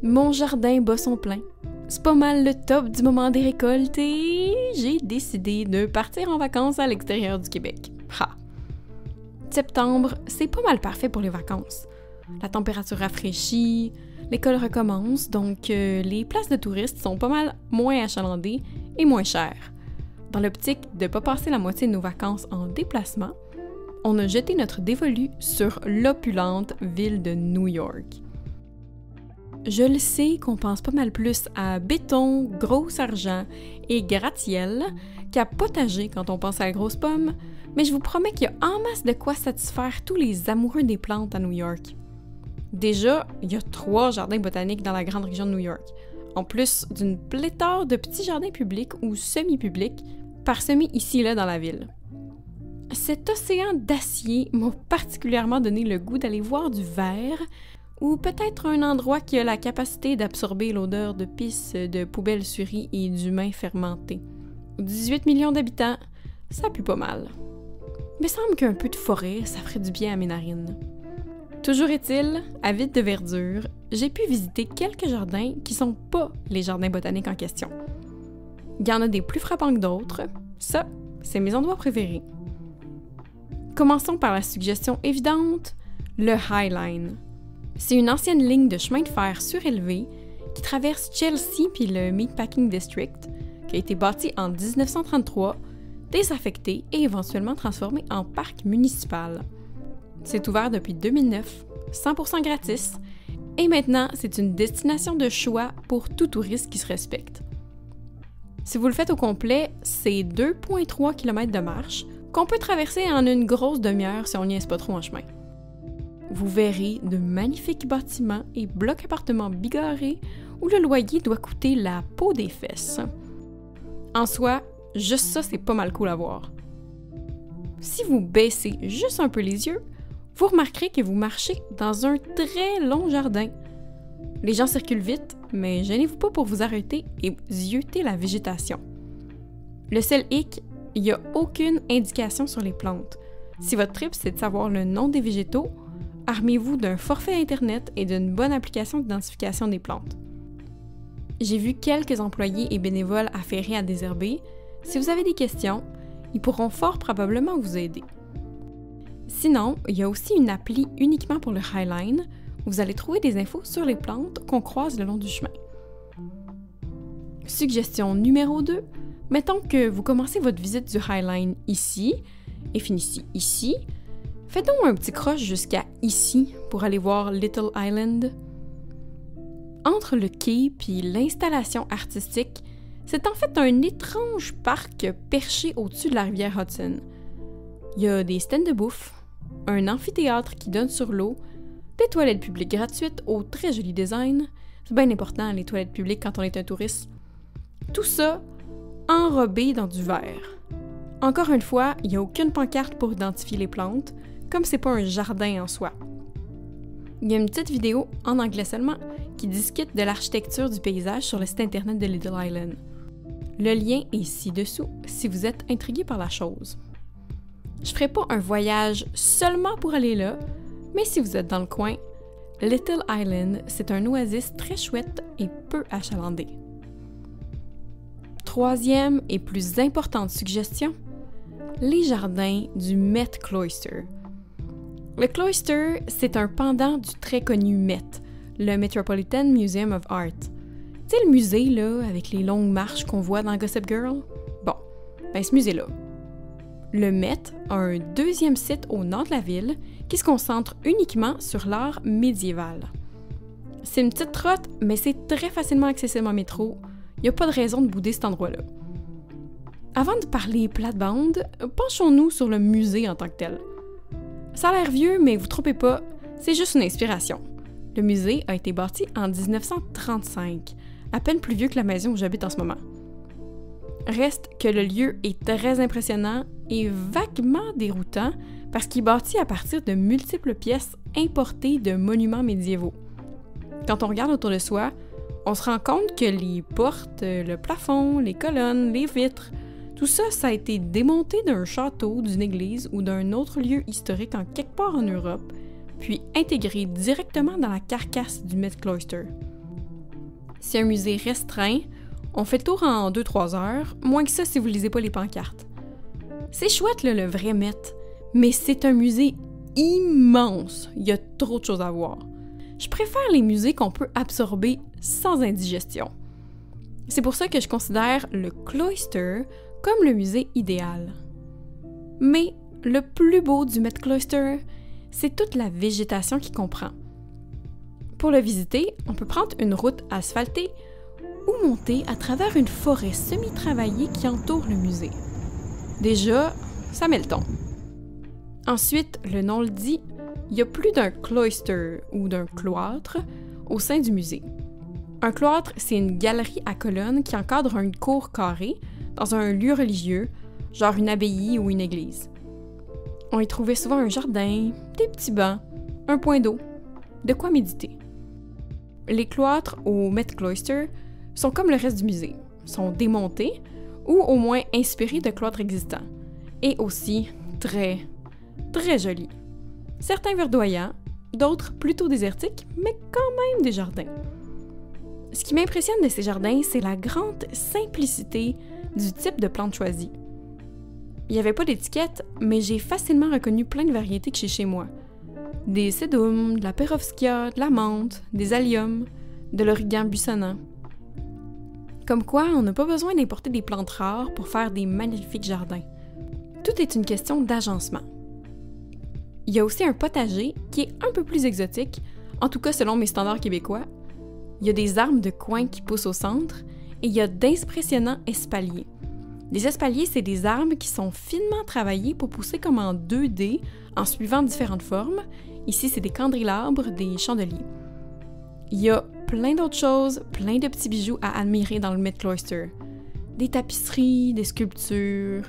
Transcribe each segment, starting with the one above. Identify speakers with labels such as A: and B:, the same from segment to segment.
A: Mon jardin bat son plein. C'est pas mal le top du moment des récoltes et j'ai décidé de partir en vacances à l'extérieur du Québec. Ha! Septembre, c'est pas mal parfait pour les vacances. La température rafraîchit, l'école recommence, donc les places de touristes sont pas mal moins achalandées et moins chères. Dans l'optique de ne pas passer la moitié de nos vacances en déplacement, on a jeté notre dévolu sur l'opulente ville de New York. Je le sais qu'on pense pas mal plus à béton, gros argent et gratte-ciel qu'à potager quand on pense à la grosse pomme, mais je vous promets qu'il y a en masse de quoi satisfaire tous les amoureux des plantes à New York. Déjà, il y a 3 jardins botaniques dans la grande région de New York, en plus d'une pléthore de petits jardins publics ou semi-publics parsemés ici et là dans la ville. Cet océan d'acier m'a particulièrement donné le goût d'aller voir du vert, ou peut-être un endroit qui a la capacité d'absorber l'odeur de pisse, de poubelles suries et d'humains fermentés. 18 millions d'habitants, ça pue pas mal. Me semble qu'un peu de forêt, ça ferait du bien à mes narines. Toujours est-il, avide de verdure, j'ai pu visiter quelques jardins qui sont pas les jardins botaniques en question. Il y en a des plus frappants que d'autres, ça, c'est mes endroits préférés. Commençons par la suggestion évidente, le High Line. C'est une ancienne ligne de chemin de fer surélevé qui traverse Chelsea puis le Meatpacking District, qui a été bâti en 1933, désaffecté et éventuellement transformé en parc municipal. C'est ouvert depuis 2009, 100% gratis, et maintenant c'est une destination de choix pour tout touriste qui se respecte. Si vous le faites au complet, c'est 2,3 km de marche qu'on peut traverser en une grosse demi-heure si on niaise pas trop en chemin. Vous verrez de magnifiques bâtiments et blocs appartements bigarrés où le loyer doit coûter la peau des fesses. En soi, juste ça, c'est pas mal cool à voir. Si vous baissez juste un peu les yeux, vous remarquerez que vous marchez dans un très long jardin. Les gens circulent vite, mais gênez-vous pas pour vous arrêter et zioter la végétation. Le seul hic, il n'y a aucune indication sur les plantes. Si votre trip, c'est de savoir le nom des végétaux, armez-vous d'un forfait Internet et d'une bonne application d'identification des plantes. J'ai vu quelques employés et bénévoles affairés à désherber. Si vous avez des questions, ils pourront fort probablement vous aider. Sinon, il y a aussi une appli uniquement pour le Highline où vous allez trouver des infos sur les plantes qu'on croise le long du chemin. Suggestion numéro 2, mettons que vous commencez votre visite du Highline ici et finissez ici. Faites donc un petit croche jusqu'à ici pour aller voir Little Island. Entre le quai puis l'installation artistique, c'est en fait un étrange parc perché au-dessus de la rivière Hudson. Il y a des stands de bouffe, un amphithéâtre qui donne sur l'eau, des toilettes publiques gratuites au très joli design. C'est bien important, les toilettes publiques quand on est un touriste. Tout ça enrobé dans du vert. Encore une fois, il n'y a aucune pancarte pour identifier les plantes, comme c'est pas un jardin en soi. Il y a une petite vidéo, en anglais seulement, qui discute de l'architecture du paysage sur le site internet de Little Island. Le lien est ci-dessous si vous êtes intrigué par la chose. Je ferai pas un voyage seulement pour aller là, mais si vous êtes dans le coin, Little Island, c'est un oasis très chouette et peu achalandé. Troisième et plus importante suggestion, les jardins du Met Cloister. Le Cloister, c'est un pendant du très connu Met, le Metropolitan Museum of Art. Tu sais le musée, là, avec les longues marches qu'on voit dans Gossip Girl? Bon, ben ce musée-là. Le Met a un deuxième site au nord de la ville qui se concentre uniquement sur l'art médiéval. C'est une petite trotte, mais c'est très facilement accessible en métro. Il n'y a pas de raison de bouder cet endroit-là. Avant de parler plate-bande, penchons-nous sur le musée en tant que tel. Ça a l'air vieux, mais vous trompez pas, c'est juste une inspiration. Le musée a été bâti en 1935, à peine plus vieux que la maison où j'habite en ce moment. Reste que le lieu est très impressionnant et vaguement déroutant parce qu'il est bâti à partir de multiples pièces importées de monuments médiévaux. Quand on regarde autour de soi, on se rend compte que les portes, le plafond, les colonnes, les vitres, tout ça, ça a été démonté d'un château, d'une église ou d'un autre lieu historique en quelque part en Europe, puis intégré directement dans la carcasse du Met Cloister. C'est un musée restreint, on fait le tour en 2-3 heures, moins que ça si vous lisez pas les pancartes. C'est chouette là, le vrai Met, mais c'est un musée immense, il y a trop de choses à voir. Je préfère les musées qu'on peut absorber sans indigestion. C'est pour ça que je considère le Cloister comme le musée idéal. Mais le plus beau du Met Cloister, c'est toute la végétation qu'il comprend. Pour le visiter, on peut prendre une route asphaltée ou monter à travers une forêt semi-travaillée qui entoure le musée. Déjà, ça met le ton. Ensuite, le nom le dit, il y a plus d'un cloister ou d'un cloître au sein du musée. Un cloître, c'est une galerie à colonnes qui encadre une cour carrée dans un lieu religieux, genre une abbaye ou une église. On y trouvait souvent un jardin, des petits bancs, un point d'eau, de quoi méditer. Les cloîtres au Met Cloister sont comme le reste du musée, sont démontés ou au moins inspirés de cloîtres existants, et aussi très, très jolis. Certains verdoyants, d'autres plutôt désertiques, mais quand même des jardins. Ce qui m'impressionne de ces jardins, c'est la grande simplicité du type de plantes choisies. Il n'y avait pas d'étiquette, mais j'ai facilement reconnu plein de variétés que j'ai chez moi. Des sédums, de la perovskia, de la menthe, des alliums, de l'origan buissonnant. Comme quoi, on n'a pas besoin d'importer des plantes rares pour faire des magnifiques jardins. Tout est une question d'agencement. Il y a aussi un potager qui est un peu plus exotique, en tout cas selon mes standards québécois. Il y a des arbres de coin qui poussent au centre et il y a d'impressionnants espaliers. Les espaliers, c'est des arbres qui sont finement travaillés pour pousser comme en 2D en suivant différentes formes. Ici, c'est des candélabres, des chandeliers. Il y a plein d'autres choses, plein de petits bijoux à admirer dans le Met Cloister. Des tapisseries, des sculptures,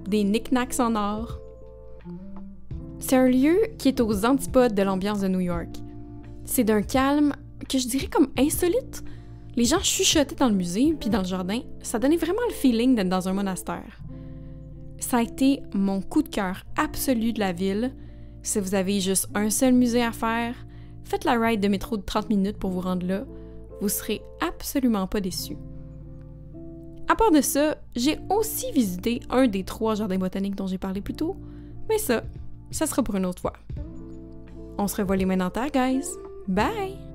A: des knick-knacks en or. C'est un lieu qui est aux antipodes de l'ambiance de New York. C'est d'un calme que je dirais comme insolite. Les gens chuchotaient dans le musée puis dans le jardin, ça donnait vraiment le feeling d'être dans un monastère. Ça a été mon coup de cœur absolu de la ville. Si vous avez juste un seul musée à faire, faites la ride de métro de 30 minutes pour vous rendre là. Vous serez absolument pas déçus. À part de ça, j'ai aussi visité un des 3 jardins botaniques dont j'ai parlé plus tôt, mais ça sera pour une autre fois. On se revoit les mains dans terre, guys! Bye!